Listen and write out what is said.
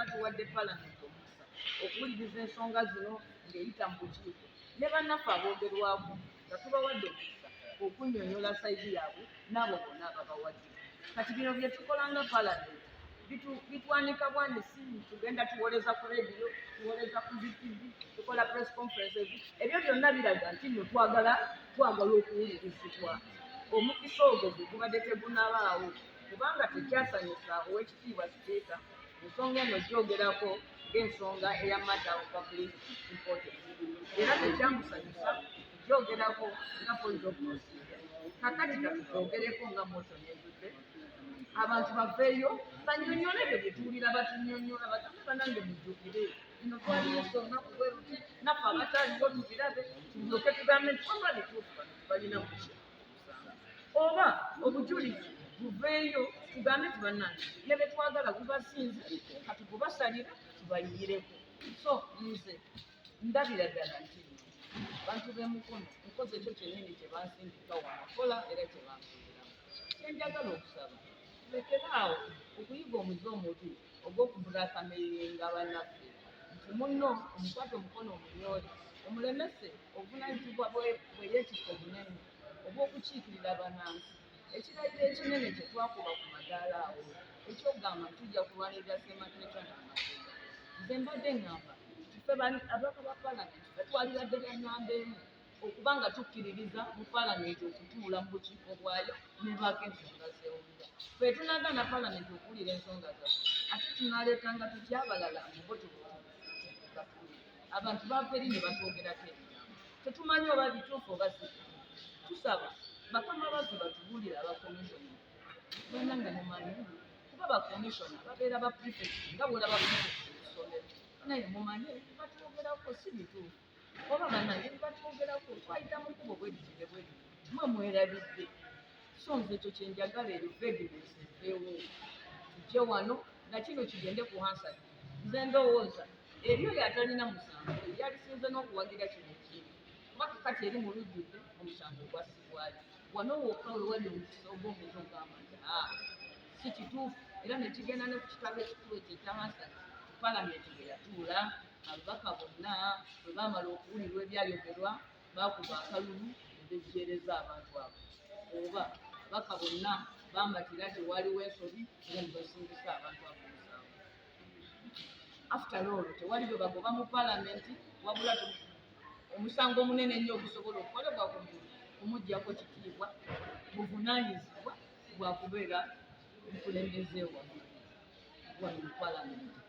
nga tuwadde Paalamenti omukisa okuwuliriza ensonga zino ng'eyita mu bukiiko ne bannaffe aboogerwako nga tubawadde omukisa okunnyonnyola sayidi yaabwe n'abo bonna ababawadde. Kati bino bye tukola nga Paalamenti bitwanika bwanisi, tugenda tuwoleza ku rediyo, tuwoleza ku ZTV, tukola press conferences. Ebyo byonna biraga nti nno twagala okuwulirizibwa. Omukisa ogwo gwe gubadde tegunabaawo kubanga tekyasanyusa Oweekitiibwa Sipiika ensonga eno gyogerako ng'ensonga eya matter of public importance, era tekyamusanyusa gyogerako nga point of procedure. Kakati katutwogereko nga motion ezudde, abantu baveeyo bannyonnyole ebyo bye tuwulira batunnyonnyola, batambe bannange mujjukire bino twaliyo olunaku bwe luti, naffe abataaliwo tubirabe, tulyoke tugambe nti wabula bituufu bano tubalina mu kisa oba obujulizi buveeyo tugambe nti bannange ne be twagala bubasinze kati kubasalira tubayiyireko. So nze ndabira ddala nti bantu b'emukono nkoze ekyo kyennyini kye bansindika wanakola era kye bansuubiramu. Kyenjagala okusaba tulekeraawo okuyiga omuze omubi ogw'okubulakamiringa bannaffe nti munno omukwate omukono omunyoole omulemese obuvunaanyizibwa bwe yeetikka obunene obw'okukiikirira bannansi. Ekirayiro ekinene kye twakuba ku madaala awo ekyogamba nti tujja kulwanirira ssemateeka n'amateeka. Nze mbadde ngamba ffe ababaka ba Paalamenti batwalira ddala nnamba emu okuba nga tukkiririza mu Paalamenti okutuula mu bukiiko bwayo ne baako ensonga zeewulira. Ffe tunaagaana Paalamenti okuwulira ensonga zaffe ate tunaleetanga tutya abalala abantu baava eri ne batwogerako ebigambo tetumanyi oba bituufu oba si bituufu. Tusaba bakama baffe batubuulire abakomishona bonna nga mumanyi kuba bakomishona babeera ba prefect nga bwolaba prefect essomero naye mumanyi batwogerako si bituufu oba bannange batwogerako twayita mu kkubo bweditire bwediti mwe mwerabidde. So nze ekyo kyenjagala eyo evidence eveewo tujje wano nga kino kigende ku Hansard. Nze ndowooza eri oyo atalina musango yalisinze n'okuwagira kino ekibi kuba kakati eri mu lujjudde omusango gwassibwayo wano wokka we wali omukisa oba omuntu ogamba nti si kituufu era ne kigenda ne ku kitabo ekikulu ekyo ekya Hansard Paalamenti bwe yatuula ababaka bonna bwe baamala okuwulirwa ebyayogerwa baakuba akalulu ne bejeereza abantu abo oba ababaka bonna bambatira tewaliwo ensobi era ne basingisa abantu abo omusango. After all tewali bwe bagoba mu Paalamenti wabula omusango omunene ennyo ogusobola okukolebwa ku muntu kumuggyako kitiibwa buvunaanyizibwa bwa kubeera omukulembeze wano mu Paalamenti.